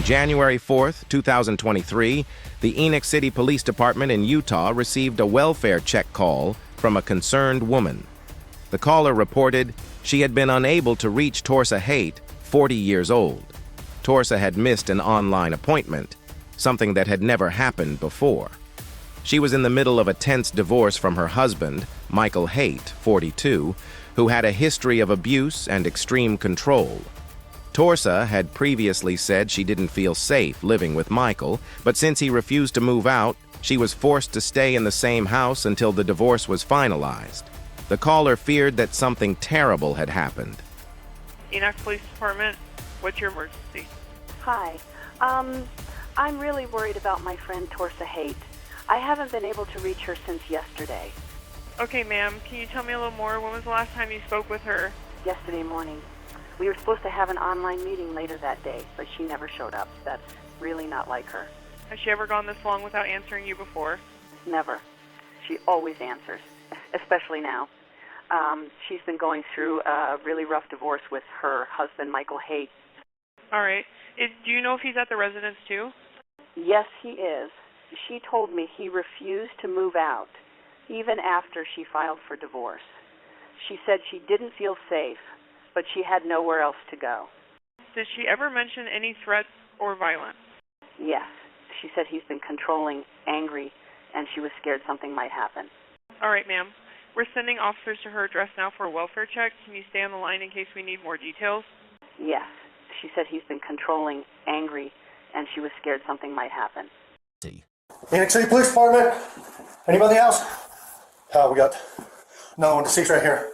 On January 4th, 2023, the Enoch City Police Department in Utah received a welfare check call from a concerned woman. The caller reported she had been unable to reach Torsa Haight, 40 years old. Torsa had missed an online appointment, something that had never happened before. She was in the middle of a tense divorce from her husband, Michael Haight, 42, who had a history of abuse and extreme control. Torsa had previously said she didn't feel safe living with Michael, but since he refused to move out, she was forced to stay in the same house until the divorce was finalized. The caller feared that something terrible had happened. Enoch Police Department, what's your emergency? Hi. I'm really worried about my friend Torsa Haight. I haven't been able to reach her since yesterday. Okay, ma'am, can you tell me a little more? When was the last time you spoke with her? Yesterday morning. We were supposed to have an online meeting later that day, but she never showed up. That's really not like her. Has she ever gone this long without answering you before? Never. She always answers, especially now. She's been going through a really rough divorce with her husband, Michael Haight. All right. Do you know if he's at the residence too? Yes, he is. She told me he refused to move out, even after she filed for divorce. She said she didn't feel safe, but she had nowhere else to go. Did she ever mention any threats or violence? Yes. She said he's been controlling, angry, and she was scared something might happen. All right, ma'am. We're sending officers to her address now for a welfare check. Can you stay on the line in case we need more details? Yes. She said he's been controlling, angry, and she was scared something might happen. Enoch City Police Department. Anybody else? We got another one deceased right here.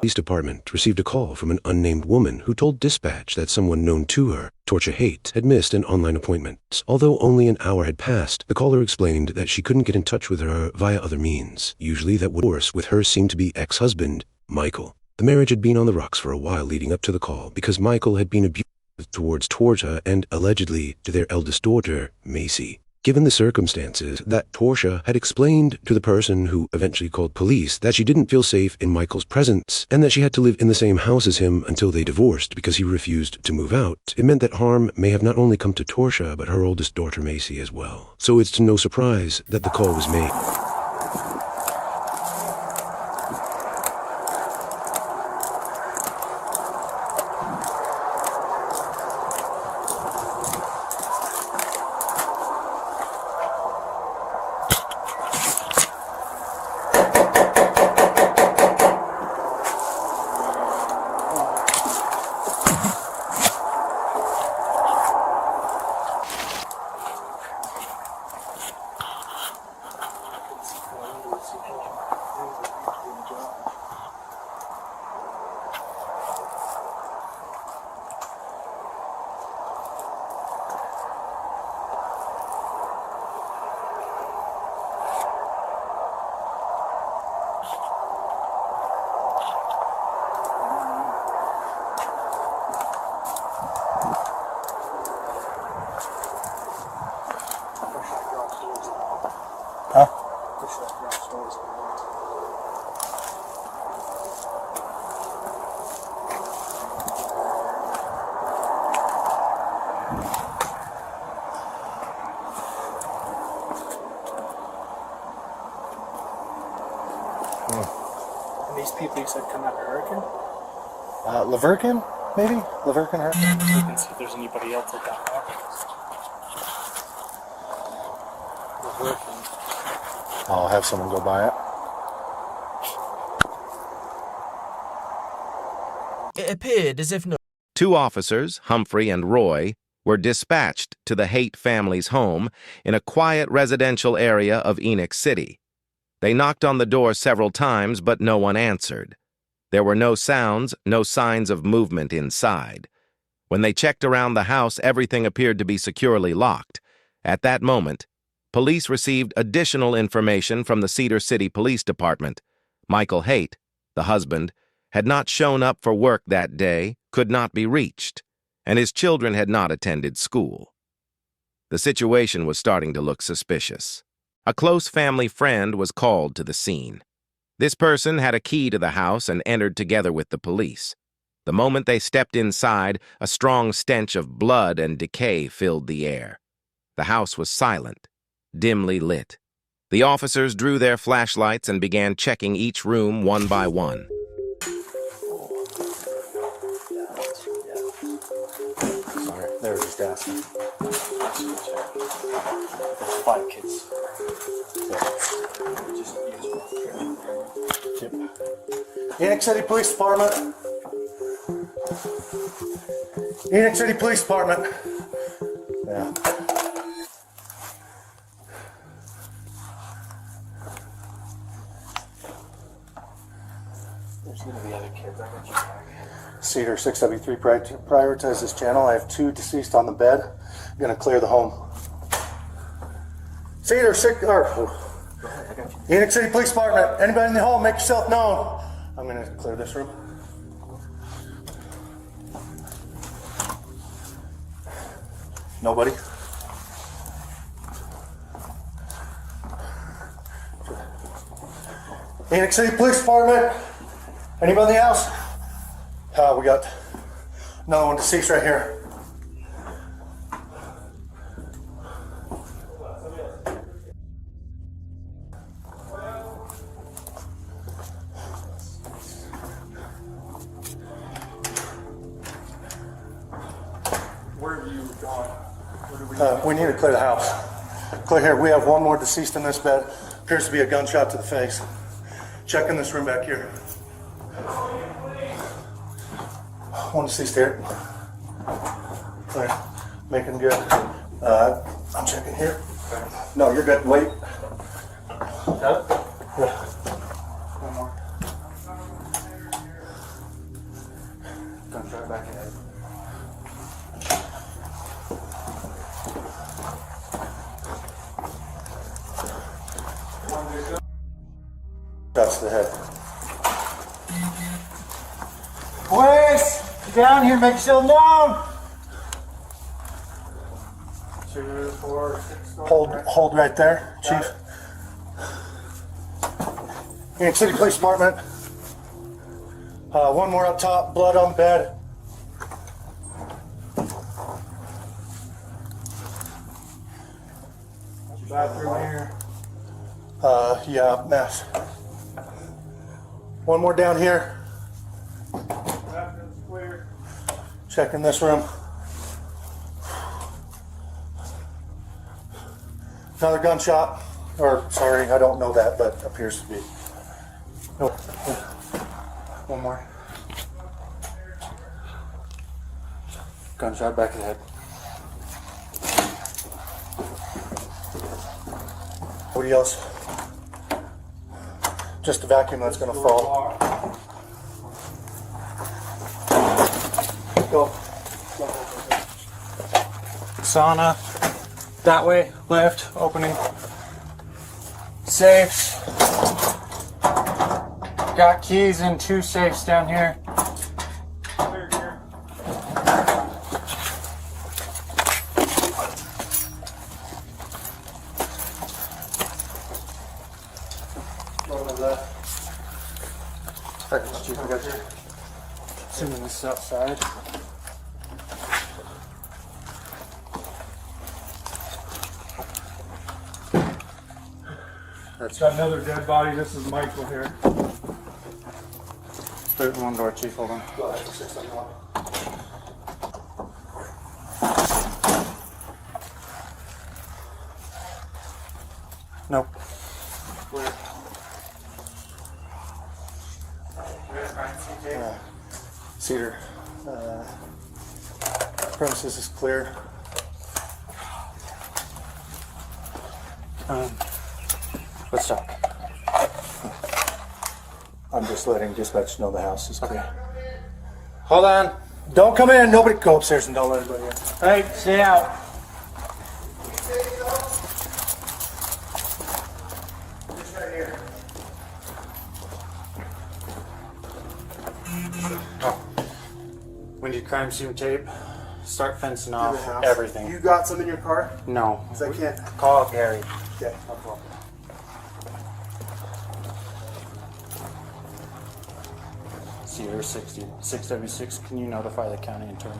Police department received a call from an unnamed woman who told dispatch that someone known to her, Torsa Haight, had missed an online appointment. Although only an hour had passed, the caller explained that she couldn't get in touch with her via other means. Usually that would worse with her seemed to be ex-husband, Michael. The marriage had been on the rocks for a while leading up to the call because Michael had been abusive towards Torsa and allegedly to their eldest daughter, Macy. Given the circumstances, that Torsa had explained to the person who eventually called police that she didn't feel safe in Michael's presence and that she had to live in the same house as him until they divorced because he refused to move out, it meant that harm may have not only come to Torsa but her oldest daughter Macy as well. So it's no surprise that the call was made. And these people you said come out of Hurricane? Laverkin, maybe? Laverkin Hurricane? We can see if there's anybody else at that office. I'll have someone go by it. It appeared as if no. Two officers, Humphrey and Roy, were dispatched to the Haight family's home in a quiet residential area of Enoch City. They knocked on the door several times, but no one answered. There were no sounds, no signs of movement inside. When they checked around the house, everything appeared to be securely locked. At that moment, police received additional information from the Cedar City Police Department. Michael Haight, the husband, had not shown up for work that day, could not be reached, and his children had not attended school. The situation was starting to look suspicious. A close family friend was called to the scene. This person had a key to the house and entered together with the police. The moment they stepped inside, a strong stench of blood and decay filled the air. The house was silent, dimly lit. The officers drew their flashlights and began checking each room one by one. Sorry, they were just asking. There's 5 kids. Yep. Enoch City Police Department. Enoch City Police Department. Yeah. There's gonna be other kids. I got you back. Cedar 6W3 prioritize this channel. I have 2 deceased on the bed. I'm gonna clear the home. Cedar 6 or Enoch City Police Department. Anybody in the hall, make yourself known. I'm gonna clear this room. Nobody. Enoch City Police Department. Anybody else? We got another one deceased right here. Where have you gone? We need to clear the house. Clear here. We have one more deceased in this bed. Appears to be a gunshot to the face. Check in this room back here. One deceased here. Clear. Making good. I'm checking here. No, you're good. Wait. Got it? Yeah. One more. Gunshot back ahead. That's the head. Boys, get down here, make yourself known. 2, 4, 6. Hold right there, Chief. Enoch City Police Department. One more up top, blood on the bed. Bathroom here. Yeah, mess. One more down here. Bathroom's clear. Checking this room. Another gunshot. Or, sorry, I don't know that, but appears to be. Oh, yeah. One more. Gunshot back of the head. Nobody else. Just a vacuum that's gonna fall. Go. Sauna, that way, left, opening. Safes. Got keys in 2 safes down here. Clear here. Go to the left. Chief, I got you. Assuming this is outside. It's got another dead body. This is Michael here. Open one door, Chief, hold on. Go ahead, 671. Nope. Cedar. Premises is clear. Let's talk. I'm just letting dispatch know the house is clear. Hold on. Don't come in. Nobody go upstairs and don't let anybody in. Hey, stay out. We need crime scene tape. Start fencing off everything. You got some in your car? No. 'Cause I can't. Call Gary. Okay, no problem. Sierra 60, 6W6, can you notify the county attorney?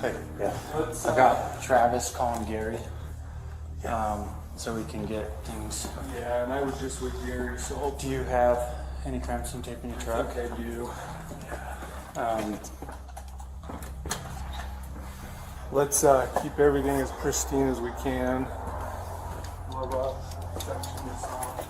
Hey, yeah. I got Travis calling Gary, so we can get things. Yeah, and I was just with Gary, so Do hopefully you have any crime scene tape in your truck? I do. Let's keep everything as pristine as we can. We'll section this off.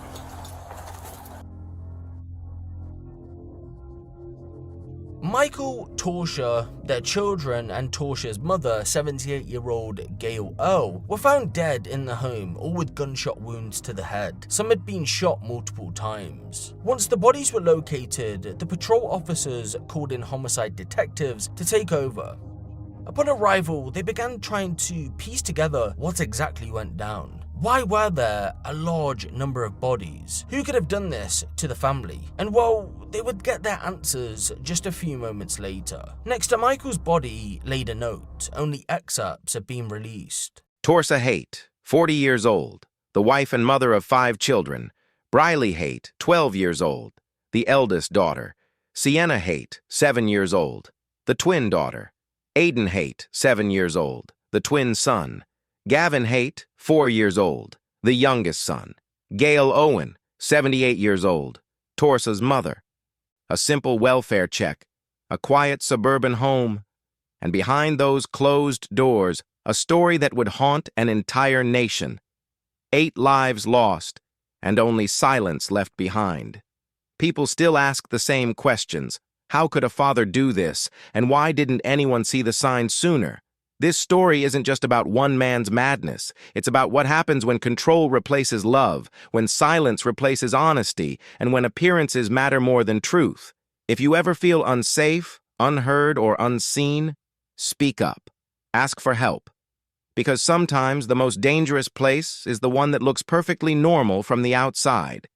Michael, Torsa, their children, and Torsa's mother, 78-year-old Gail Owen, were found dead in the home, all with gunshot wounds to the head. Some had been shot multiple times. Once the bodies were located, the patrol officers called in homicide detectives to take over. Upon arrival, they began trying to piece together what exactly went down. Why were there a large number of bodies? Who could have done this to the family? And well, they would get their answers just a few moments later. Next to Michael's body laid a note. Only excerpts have been released. Torsa Haight, 40 years old, the wife and mother of 5 children. Briley Haight, 12 years old, the eldest daughter. Sienna Haight, 7 years old, the twin daughter. Aiden Haight, 7 years old, the twin son. Gavin Haight, 4 years old, the youngest son. Gail Owen, 78 years old, Torsa's mother. A simple welfare check, a quiet suburban home, and behind those closed doors, a story that would haunt an entire nation. 8 lives lost, and only silence left behind. People still ask the same questions. How could a father do this, and why didn't anyone see the signs sooner? This story isn't just about one man's madness. It's about what happens when control replaces love, when silence replaces honesty, and when appearances matter more than truth. If you ever feel unsafe, unheard, or unseen, speak up. Ask for help. Because sometimes the most dangerous place is the one that looks perfectly normal from the outside.